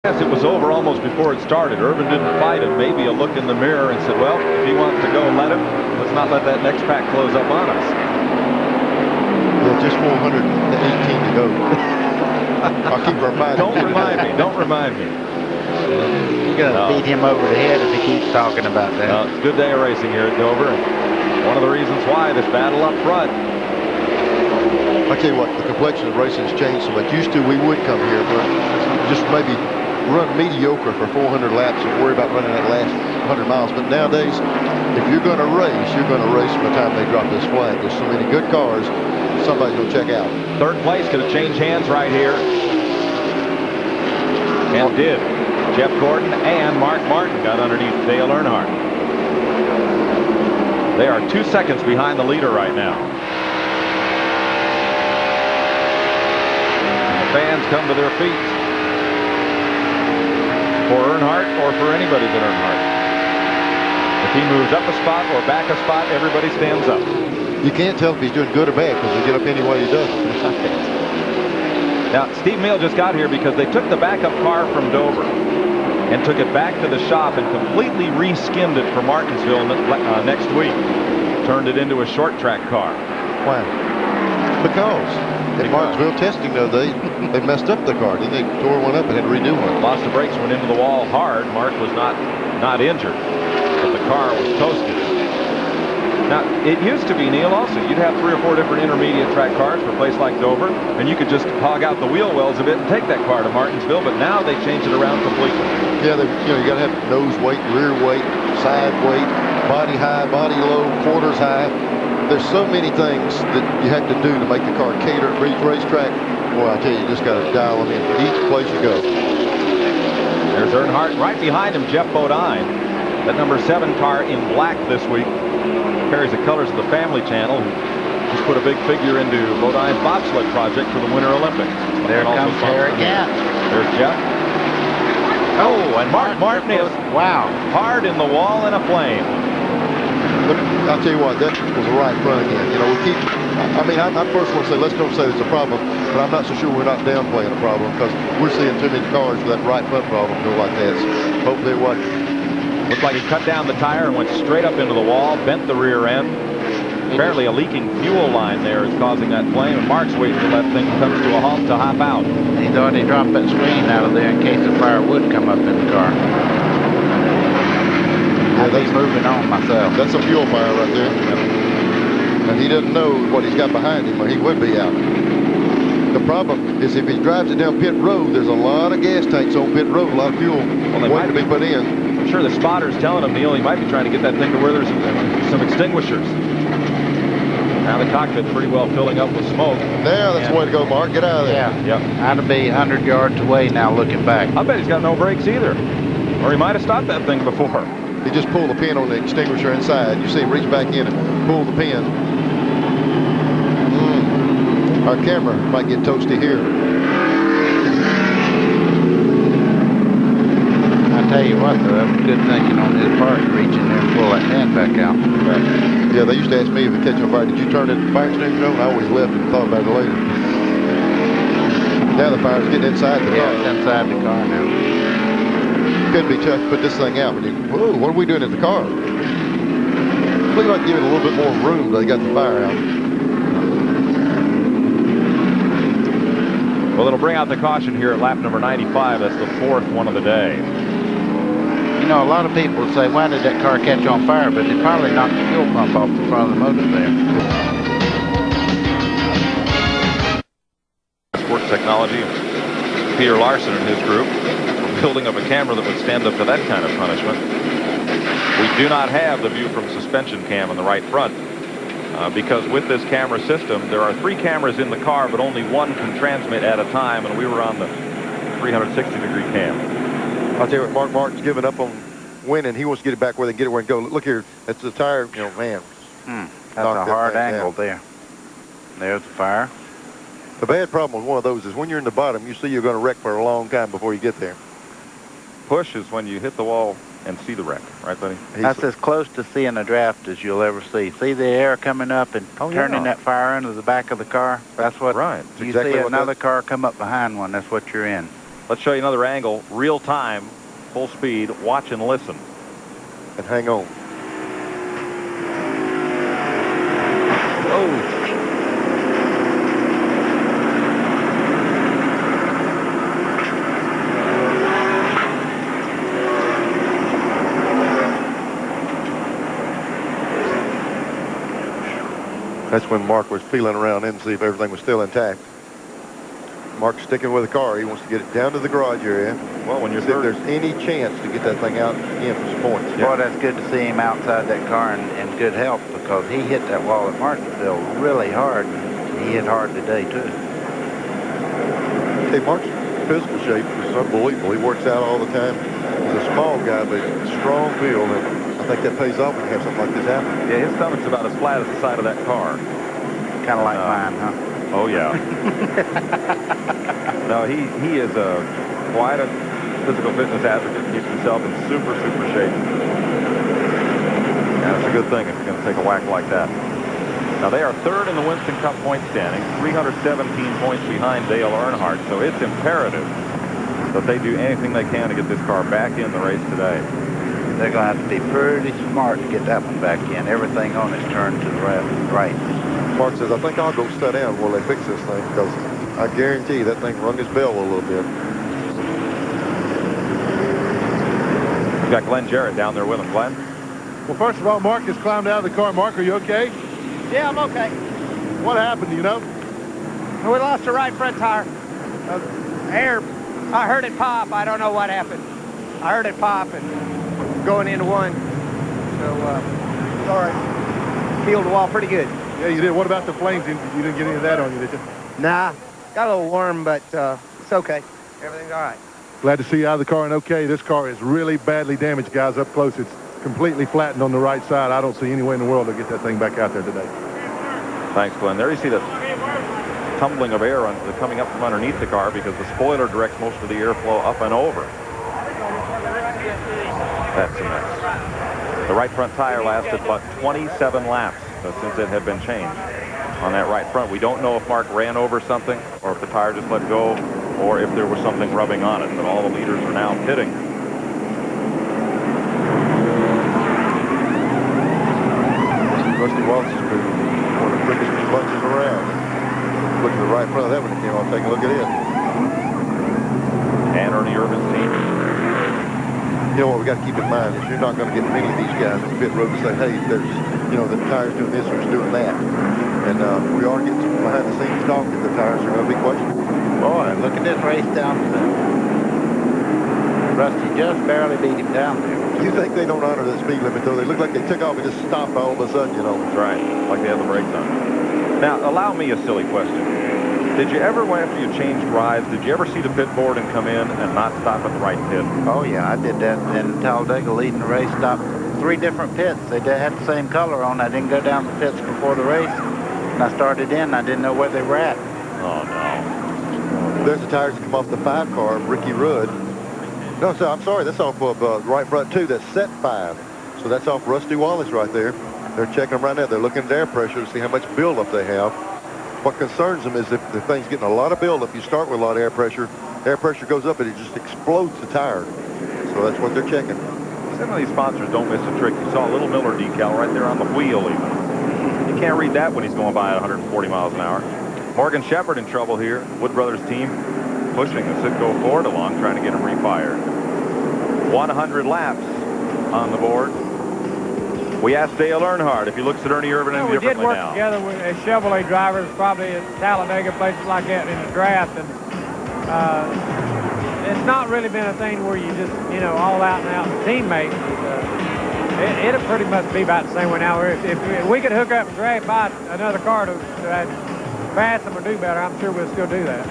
Yes, it was over almost before it started. Irvan didn't fight it. Maybe a look in the mirror and said, well, if he wants to go, let him. Let's not let that next pack close up on us. Yeah, just 418 to go. I'll keep reminding you. Don't remind me. Don't remind me. You're going to beat him over the head if he keeps talking about that. It's a good day of racing here at Dover. And one of the reasons why this battle up front. I tell you what, the complexion of racing has changed so much. Used to, we would come here, but just maybe run mediocre for 400 laps and worry about running that last 100 miles. But nowadays, if you're going to race, you're going to race from the time they drop this flag. There's so many good cars, somebody's going to check out. Third place going to change hands right here. And did. Jeff Gordon and Mark Martin got underneath Dale Earnhardt. They are 2 seconds behind the leader right now. And the fans come to their feet for Earnhardt or for anybody but Earnhardt. If he moves up a spot or back a spot, everybody stands up. You can't tell if he's doing good or bad because they get up any way he does. Now, Steve Meal just got here because they took the backup car from Dover and took it back to the shop and completely reskinned it for Martinsville next week. Turned it into a short track car. Wow. Because at Martinsville testing the other day, they messed up the car. Then they tore one up and had to redo one. Lost the brakes, went into the wall hard. Mark was not injured, but the car was toasted. Now, it used to be, Neil, also, you'd have 3 or 4 different intermediate track cars for a place like Dover, and you could just hog out the wheel wells of it and take that car to Martinsville, but now they changed it around completely. Yeah, you got to have nose weight, rear weight, side weight, body high, body low, quarters high. There's so many things that you have to do to make the car cater for each racetrack. Boy, I tell you, you just got to dial them in for each place you go. There's Earnhardt. Right behind him, Jeff Bodine. That number 7 car in black this week. Carries the colors of the Family Channel, who just put a big figure into Bodine's bobsled project for the Winter Olympics. There comes Harry Gant. There's Jeff. Oh, and Mark Martin is hard in the wall in a flame. But I'll tell you what, that was the right front again. You know, we keep. I mean, I first want to say, let's don't say it's a problem, but I'm not so sure we're not downplaying a problem because we're seeing too many cars with that right front problem go like that. So hopefully it wasn't. Looked like he cut down the tire and went straight up into the wall, bent the rear end. Apparently a leaking fuel line there is causing that flame, and Mark's waiting till that thing comes to a halt to hop out. He thought he dropped that screen out of there in case the fire would come up in the car. I'd be moving on myself. That's a fuel fire right there. And he doesn't know what he's got behind him, or he would be out. The problem is if he drives it down pit road, there's a lot of gas tanks on pit road, a lot of fuel waiting to be put in. I'm sure the spotter's telling him, Neil, he might be trying to get that thing to where there's some extinguishers. Now the cockpit's pretty well filling up with smoke. Now that's the way to go, Mark. Get out of there. Yeah. Yep. I'd be 100 yards away now looking back. I bet he's got no brakes either. Or he might have stopped that thing before. He just pulled the pin on the extinguisher inside. You see him reach back in and pull the pin. Our camera might get toasty here. I tell you what, though, that was good thinking on his part, reaching there and pull that pin back out. Right. Yeah, they used to ask me if it catch on fire, did you turn the fire extinguisher on? I always left and thought about it later. Now the fire's getting inside the car. Yeah, it's inside the car now. Could be tough to put this thing out. Whoa, what are we doing in the car? We might give it a little bit more room till they got the fire out. Well, it'll bring out the caution here at lap number 95. That's the 4th one of the day. You know, a lot of people say, why did that car catch on fire? But they probably knocked the fuel pump off the front of the motor there. Sports technology. Peter Larson and his group building up a camera that would stand up to that kind of punishment. We do not have the view from suspension cam in the right front because with this camera system, there are 3 cameras in the car, but only one can transmit at a time, and we were on the 360-degree cam. I'll tell you what, Mark Martin's giving up on winning. He wants to get it back where they can get it where it can go. Look here, that's the tire, you know, man. That's a hard angle there. There's the fire. The bad problem with one of those is when you're in the bottom, you see you're going to wreck for a long time before you get there. Push is when you hit the wall and see the wreck, right, buddy? That's as close to seeing a draft as you'll ever see. See the air coming up and turning that fire into the back of the car? That's what, right. You exactly see another car come up behind one, that's what you're in. Let's show you another angle, real time, full speed, watch and listen. And hang on. Oh. That's when Mark was feeling around in to see if everything was still intact. Mark's sticking with the car. He wants to get it down to the garage area. Well, when you're see if there's any chance to get that thing out again for some points. Boy, that's good to see him outside that car in good health, because he hit that wall at Martinsville really hard. And he hit hard today, too. Hey, Mark's physical shape is unbelievable. He works out all the time. He's a small guy, but strong build, and I think that pays off when you have something like this happen. Yeah, his stomach's about as flat as the side of that car. Kind of like mine, huh? Oh, yeah. No, he is quite a physical fitness advocate. Keeps himself in super shape. And that's a good thing if you're going to take a whack like that. Now, they are third in the Winston Cup point standing, 317 points behind Dale Earnhardt. So it's imperative that they do anything they can to get this car back in the race today. They're going to have to be pretty smart to get that one back in. Everything on it's turned to the right. Mark says, I think I'll go sit down while they fix this thing, because I guarantee that thing rung his bell a little bit. We've got Glenn Jarrett down there with him. Glenn? Well, first of all, Mark has climbed out of the car. Mark, are you okay? Yeah, I'm okay. What happened, do you know? We lost the right front tire. Air, I heard it pop. I don't know what happened. I heard it pop and going into one. So, sorry. Peeled the wall pretty good. Yeah, you did. What about the flames? You didn't get any of that on you, did you? Nah, got a little warm, but it's okay. Everything's all right. Glad to see you out of the car and okay. This car is really badly damaged, guys, up close. It's completely flattened on the right side. I don't see any way in the world to get that thing back out there today. Thanks, Glenn. There you see the tumbling of air coming up from underneath the car, because the spoiler directs most of the airflow up and over. That's a mess. The right front tire lasted but 27 laps since it had been changed on that right front. We don't know if Mark ran over something, or if the tire just let go, or if there was something rubbing on it, but all the leaders are now pitting. Rusty Wallace has been one of the quickest bunches around. Look at the right front of that when it came on. Take a look at it. And Ernie Irvan's team. You know what we got to keep in mind is you're not going to get many of these guys in the pit road to say, hey, there's, you know, the tire's doing this or it's doing that. And we are getting some behind the scenes talk that the tires are going to be questionable. Boy, look at this race down to the... Rusty just barely beat him down there. You think they don't honor the speed limit, though? They look like they took off and just stopped all of a sudden, you know. That's right, like they had the brakes on. Now, allow me a silly question. Did you ever, after you changed rides, did you ever see the pit board and come in and not stop at the right pit? Oh, yeah, I did that in Talladega leading the race. Stopped 3 different pits. They had the same color on. I didn't go down the pits before the race. And I started in. I didn't know where they were at. Oh, no. There's the tires that come off the 5 car of Ricky Rudd. No, so I'm sorry, that's off of right front 2. That's set 5. So that's off Rusty Wallace right there. They're checking them right now. They're looking at air pressure to see how much buildup they have. What concerns them is if the thing's getting a lot of buildup, you start with a lot of air pressure goes up and it just explodes the tire. So that's what they're checking. Some of these sponsors don't miss a trick. You saw a little Miller decal right there on the wheel even. You can't read that when he's going by at 140 miles an hour. Morgan Shepherd in trouble here. Wood Brothers team pushing the Citgo Ford along, trying to get him refired. 100 laps on the board. We asked Dale Earnhardt if he looks at Ernie Irvan any differently now. We did work together with as Chevrolet drivers, probably at Talladega, places like that in the draft, and it's not really been a thing where you just, you know, all out and out teammates. It'll pretty much be about the same way now. If we could hook up and drag by another car to pass them or do better, I'm sure we'll still do that.